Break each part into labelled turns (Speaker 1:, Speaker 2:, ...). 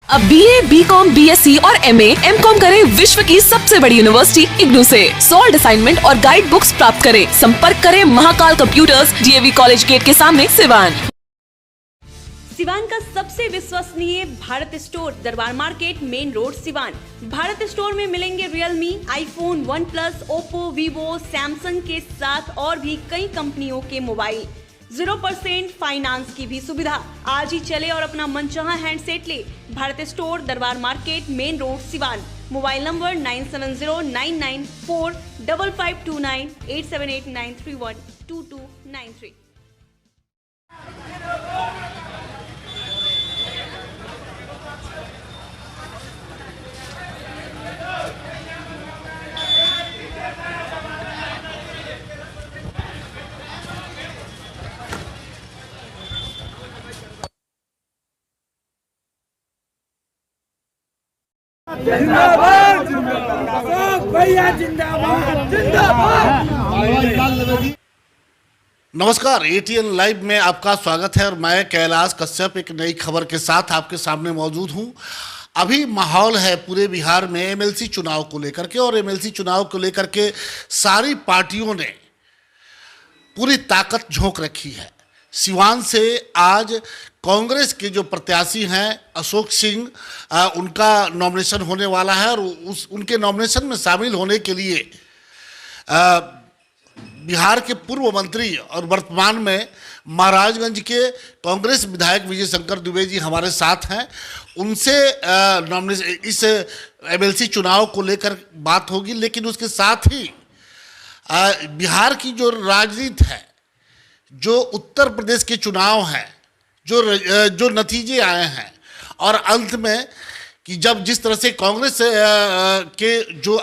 Speaker 1: अब BA, BCom, BSc और MA, MCom करें विश्व की सबसे बड़ी यूनिवर्सिटी इग्नू से। सॉल्ड असाइनमेंट और गाइड बुक्स प्राप्त करें। संपर्क करें Mahakal computers, DAV college gate के सामने, सिवान।
Speaker 2: सिवान का सबसे विश्वसनीय Bharat store, Darbar market, main road, Siwan. Bharat store में मिलेंगे Realme, iPhone, OnePlus, Oppo, Vivo, Samsung के साथ और भी कई कंपनियों के मोबाइल। 0% फाइनेंस की भी सुविधा। आज ही चले और अपना मनचाहा हैंडसेट ले। Bharat store, Darbar market, main road, Siwan. Mobile number 9709945529, 8789312293।
Speaker 3: जिंदाबाद जिंदाबाद भैया, जिंदाबाद जिंदाबाद।
Speaker 4: नमस्कार, ATN लाइव में आपका स्वागत है और मैं कैलाश कश्यप एक नई खबर के साथ आपके सामने मौजूद हूं। अभी माहौल है पूरे बिहार में MLC चुनाव को लेकर के, और MLC चुनाव को लेकर के सारी पार्टियों ने पूरी ताकत झोंक रखी है। सिवान से आज कांग्रेस के जो प्रत्याशी हैं अशोक सिंह, उनका नॉमिनेशन होने वाला है और उनके नॉमिनेशन में शामिल होने के लिए बिहार के पूर्व मंत्री और वर्तमान में महाराजगंज के कांग्रेस विधायक विजय शंकर दुबे जी हमारे साथ हैं। उनसे नॉमिनेशन इस MLC चुनाव को लेकर बात होगी, लेकिन उसके साथ ही बिहार की जो राजनीति है, जो उत्तर प्रदेश के चुनाव हैं, जो नतीजे आए हैं, और अंत में कि जब जिस तरह से कांग्रेस के जो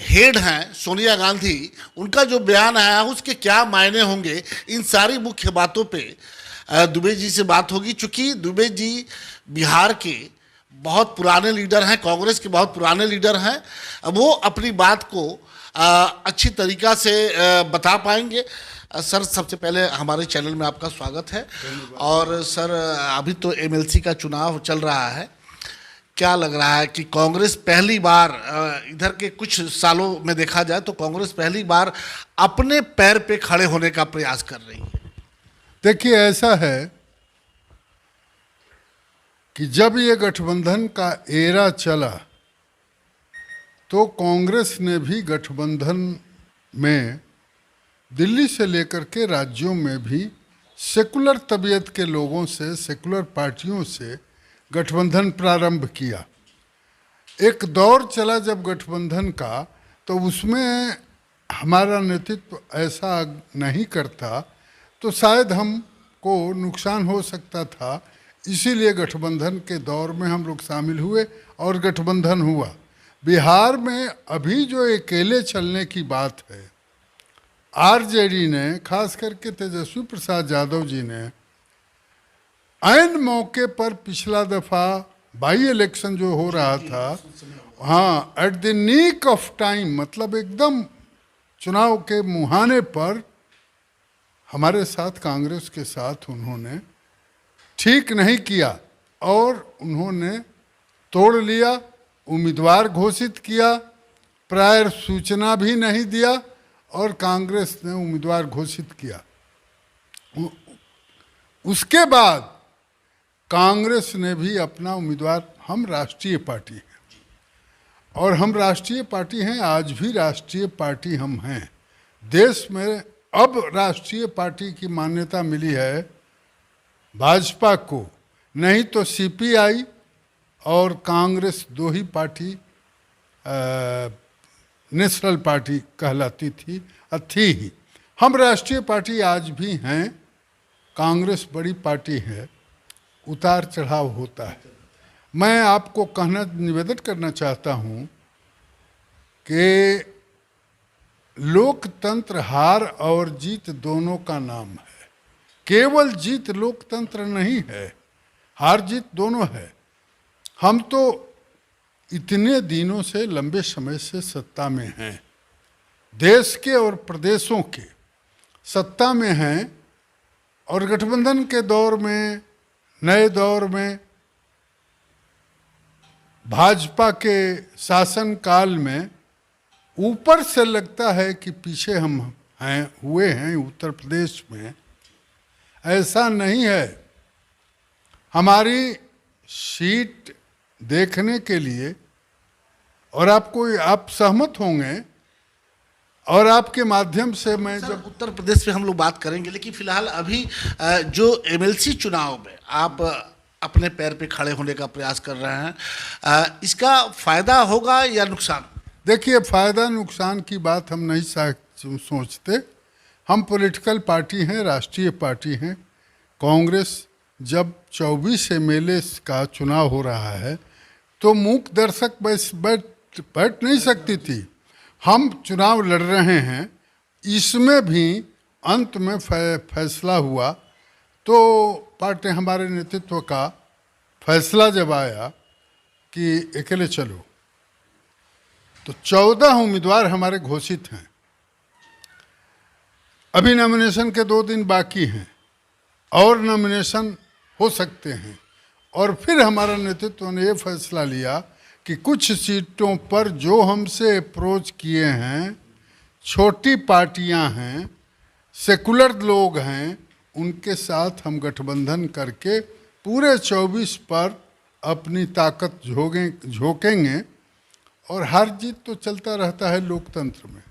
Speaker 4: हेड हैं सोनिया गांधी, उनका जो बयान आया है उसके क्या मायने होंगे, इन सारी मुख्य बातों पे दुबे जी से बात होगी। चूँकि दुबे जी बिहार के बहुत पुराने लीडर हैं, कांग्रेस के बहुत पुराने लीडर हैं, वो अपनी बात को अच्छी तरीक़ा से बता पाएंगे। सर, सबसे पहले हमारे चैनल में आपका स्वागत है। और सर, अभी तो MLC का चुनाव चल रहा है, क्या लग रहा है कि कांग्रेस पहली बार, इधर के कुछ सालों में देखा जाए तो कांग्रेस पहली बार अपने पैर पे खड़े होने का प्रयास कर रही है?
Speaker 5: देखिए, ऐसा है कि जब ये गठबंधन का एरा चला तो कांग्रेस ने भी गठबंधन में दिल्ली से लेकर के राज्यों में भी सेकुलर तबीयत के लोगों से, सेकुलर पार्टियों से गठबंधन प्रारंभ किया। एक दौर चला जब गठबंधन का, तो उसमें हमारा नेतृत्व ऐसा नहीं करता तो शायद हमको नुकसान हो सकता था। इसीलिए गठबंधन के दौर में हम लोग शामिल हुए और गठबंधन हुआ। बिहार में अभी जो अकेले चलने की बात है, RJD ने, खास करके तेजस्वी प्रसाद यादव जी ने ऐन मौके पर पिछला दफ़ा बाई इलेक्शन जो हो रहा था, हाँ, एट द नीक ऑफ टाइम, मतलब एकदम चुनाव के मुहाने पर हमारे साथ, कांग्रेस के साथ उन्होंने ठीक नहीं किया और उन्होंने तोड़ लिया, उम्मीदवार घोषित किया, प्रायर सूचना भी नहीं दिया और कांग्रेस ने उम्मीदवार घोषित किया। उसके बाद कांग्रेस ने भी अपना उम्मीदवार, हम राष्ट्रीय पार्टी हैं और हम राष्ट्रीय पार्टी हैं, आज भी राष्ट्रीय पार्टी हम हैं। देश में अब राष्ट्रीय पार्टी की मान्यता मिली है भाजपा को, नहीं तो CPI और कांग्रेस दो ही पार्टी नेशनल पार्टी कहलाती थी ही। हम राष्ट्रीय पार्टी आज भी हैं, कांग्रेस बड़ी पार्टी है, उतार चढ़ाव होता है। मैं आपको निवेदन करना चाहता हूं कि लोकतंत्र हार और जीत दोनों का नाम है। केवल जीत लोकतंत्र नहीं है, हार जीत दोनों है। हम तो इतने दिनों से, लंबे समय से सत्ता में हैं, देश के और प्रदेशों के सत्ता में हैं, और गठबंधन के दौर में, नए दौर में भाजपा के शासनकाल में ऊपर से लगता है कि पीछे हम हुए हैं उत्तर प्रदेश में, ऐसा नहीं है। हमारी सीट देखने के लिए, और आप सहमत होंगे, और आपके माध्यम से मैं जब
Speaker 4: उत्तर प्रदेश पे हम लोग बात करेंगे, लेकिन फिलहाल अभी जो एमएलसी चुनाव में आप अपने पैर पे खड़े होने का प्रयास कर रहे हैं, इसका फायदा होगा या नुकसान?
Speaker 5: देखिए, फायदा नुकसान की बात हम नहीं सोचते। हम पॉलिटिकल पार्टी हैं, राष्ट्रीय पार्टी हैं। कांग्रेस जब 24 एमएलए का चुनाव हो रहा है तो मूक दर्शक बैठ नहीं सकती थी। हम चुनाव लड़ रहे हैं, इसमें भी अंत में फैसला हुआ तो पार्टी, हमारे नेतृत्व का फैसला जब आया कि अकेले चलो, तो 14 उम्मीदवार हमारे घोषित हैं। अभी नॉमिनेशन के 2 दिन बाकी हैं और नॉमिनेशन हो सकते हैं। और फिर हमारा नेतृत्व ने ये फैसला लिया कि कुछ सीटों पर जो हमसे अप्रोच किए हैं, छोटी पार्टियां हैं, सेकुलर लोग हैं, उनके साथ हम गठबंधन करके पूरे 24 पर अपनी ताकत झोंकेंगे। और हार जीत तो चलता रहता है लोकतंत्र में।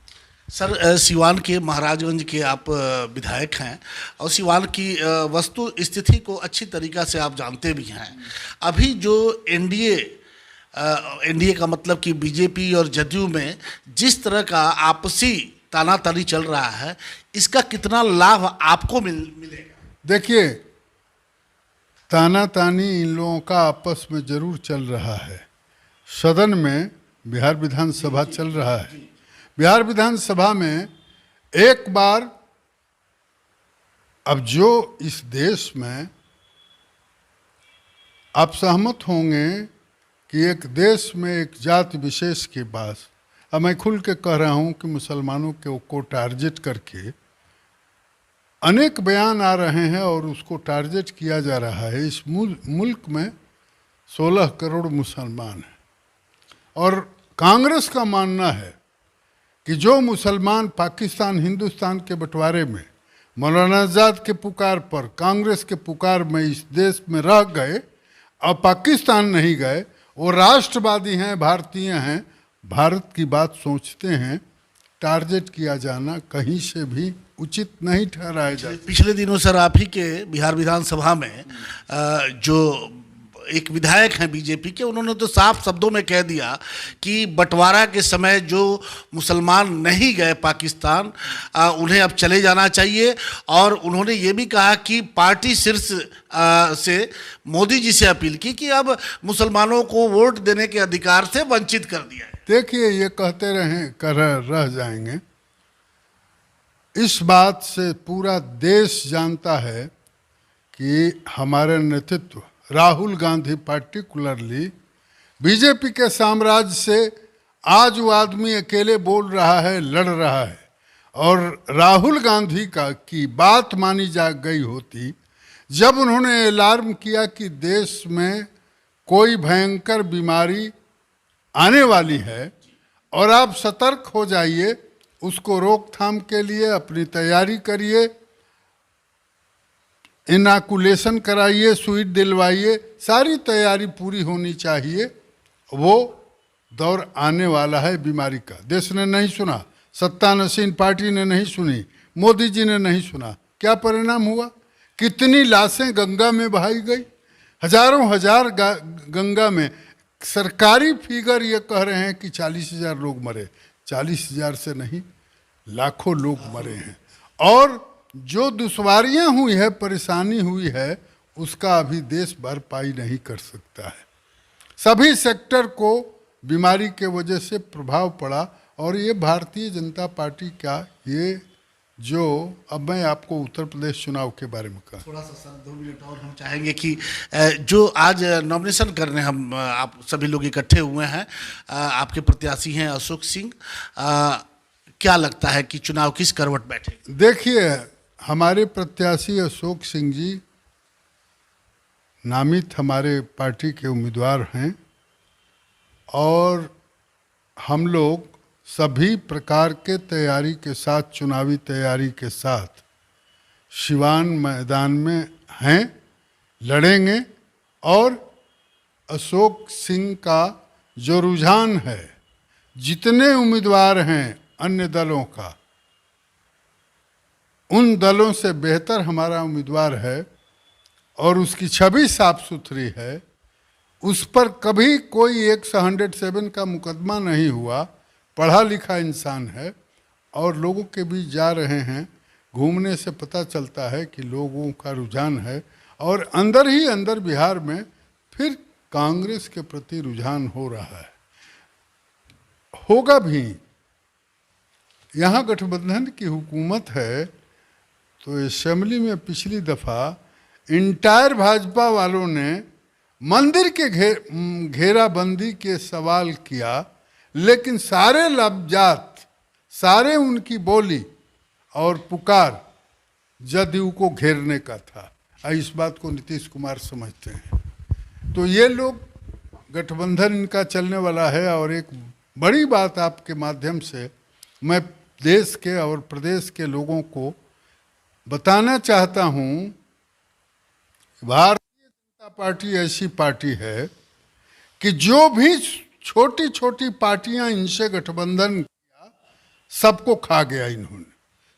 Speaker 4: सर, सिवान के महाराजगंज के आप विधायक हैं और सिवान की वस्तु स्थिति को अच्छी तरीक़ा से आप जानते भी हैं। अभी जो एनडीए का मतलब कि बीजेपी और जदयू में जिस तरह का आपसी तानातानी चल रहा है, इसका कितना लाभ आपको मिलेगा?
Speaker 5: देखिए, तानातानी इन लोगों का आपस में जरूर चल रहा है। सदन में बिहार विधानसभा चल रहा है। बिहार विधानसभा में एक बार, अब जो इस देश में आप सहमत होंगे कि एक देश में एक जाति विशेष के पास, अब मैं खुल के कह रहा हूं कि मुसलमानों को टारगेट करके अनेक बयान आ रहे हैं और उसको टारगेट किया जा रहा है। इस मुल्क में 16 करोड़ मुसलमान हैं और कांग्रेस का मानना है कि जो मुसलमान पाकिस्तान हिंदुस्तान के बंटवारे में, मौलाना आज़ाद के पुकार पर, कांग्रेस के पुकार में इस देश में रह गए और पाकिस्तान नहीं गए, वो राष्ट्रवादी हैं, भारतीय हैं, भारत की बात सोचते हैं, टारगेट किया जाना कहीं से भी उचित नहीं ठहराया जाता।
Speaker 4: पिछले दिनों सर, आप ही के बिहार विधानसभा में जो एक विधायक हैं बीजेपी के, उन्होंने तो साफ शब्दों में कह दिया कि बंटवारा के समय जो मुसलमान नहीं गए पाकिस्तान, उन्हें अब चले जाना चाहिए। और उन्होंने ये भी कहा कि पार्टी शीर्ष से मोदी जी से अपील की कि अब मुसलमानों को वोट देने के अधिकार से वंचित कर दिया है।
Speaker 5: देखिए, ये कहते रह जाएंगे। इस बात से पूरा देश जानता है कि हमारे नेतृत्व, राहुल गांधी पार्टिकुलरली, बीजेपी के साम्राज्य से आज वो आदमी अकेले बोल रहा है, लड़ रहा है। और राहुल गांधी की बात मानी जा गई होती जब उन्होंने अलार्म किया कि देश में कोई भयंकर बीमारी आने वाली है और आप सतर्क हो जाइए, उसको रोकथाम के लिए अपनी तैयारी करिए, इनाकुलेशन कराइए, सुई दिलवाइए, सारी तैयारी पूरी होनी चाहिए। वो दौर आने वाला है बीमारी का। देश ने नहीं सुना, सत्तानसीन पार्टी ने नहीं सुनी, मोदी जी ने नहीं सुना। क्या परिणाम हुआ? कितनी लाशें गंगा में बहाई गई, हजारों हजार गंगा में। सरकारी फिगर ये कह रहे हैं कि 40,000 लोग मरे। 40,000 से नहीं, लाखों लोग मरे हैं। और जो दुश्वारियां हुई है, परेशानी हुई है, उसका अभी देश भरपाई नहीं कर सकता है। सभी सेक्टर को बीमारी के वजह से प्रभाव पड़ा। और ये भारतीय जनता पार्टी का ये जो, अब मैं आपको उत्तर प्रदेश चुनाव के बारे में कहा,
Speaker 4: थोड़ा सा सर 2 मिनट और हम चाहेंगे कि जो आज नॉमिनेशन करने हम आप सभी लोग इकट्ठे हुए हैं, आपके प्रत्याशी हैं अशोक सिंह, क्या लगता है कि चुनाव किस करवट बैठे?
Speaker 5: देखिए, हमारे प्रत्याशी अशोक सिंह जी नामित हमारे पार्टी के उम्मीदवार हैं और हम लोग सभी प्रकार के तैयारी के साथ, चुनावी तैयारी के साथ सिवान मैदान में हैं, लड़ेंगे। और अशोक सिंह का जो रुझान है, जितने उम्मीदवार हैं अन्य दलों का, उन दलों से बेहतर हमारा उम्मीदवार है और उसकी छवि साफ सुथरी है। उस पर कभी कोई 107 का मुकदमा नहीं हुआ, पढ़ा लिखा इंसान है और लोगों के बीच जा रहे हैं। घूमने से पता चलता है कि लोगों का रुझान है और अंदर ही अंदर बिहार में फिर कांग्रेस के प्रति रुझान हो रहा है, होगा भी। यहाँ गठबंधन की हुकूमत है तो असेंबली में पिछली दफ़ा इंटायर भाजपा वालों ने मंदिर के घेराबंदी के सवाल किया, लेकिन सारे लफ्जात, सारे उनकी बोली और पुकार जदयू को घेरने का था। इस बात को नीतीश कुमार समझते हैं। तो ये लोग, गठबंधन इनका चलने वाला है। और एक बड़ी बात आपके माध्यम से मैं देश के और प्रदेश के लोगों को बताना चाहता हूँ, भारतीय जनता पार्टी ऐसी पार्टी है कि जो भी छोटी छोटी पार्टियां इनसे गठबंधन किया, सबको खा गया इन्होंने,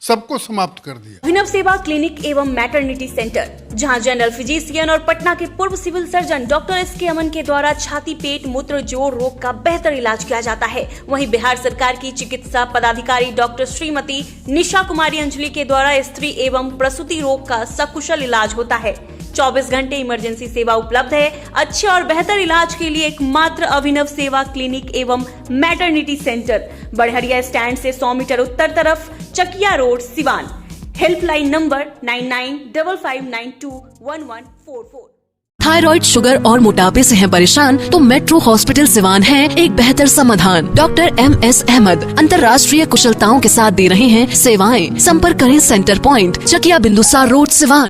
Speaker 5: सबको समाप्त कर दिया।
Speaker 2: अभिनव सेवा क्लिनिक एवं मैटरनिटी सेंटर, जहां जनरल फिजिशियन और पटना के पूर्व सिविल सर्जन डॉक्टर एस.के. अमन के द्वारा छाती, पेट, मूत्र, जोड़ रोग का बेहतर इलाज किया जाता है। वहीं बिहार सरकार की चिकित्सा पदाधिकारी डॉक्टर श्रीमती निशा कुमारी अंजलि के द्वारा स्त्री एवं प्रसूति रोग का सकुशल इलाज होता है। 24 घंटे इमरजेंसी सेवा उपलब्ध है। अच्छे और बेहतर इलाज के लिए एकमात्र अभिनव सेवा क्लिनिक एवं मैटरनिटी सेंटर, बड़हरिया स्टैंड से 100 मीटर उत्तर तरफ, Chakia road, Siwan. Helpline number 9955921144।
Speaker 1: Thyroid, sugar और मोटापे से हैं परेशान तो मेट्रो हॉस्पिटल सिवान है एक बेहतर समाधान। Doctor M.S. अहमद अंतर्राष्ट्रीय कुशलताओं के साथ दे रहे हैं सेवाएं। संपर्क करें centre point, Chakia Bindusar road, Siwan.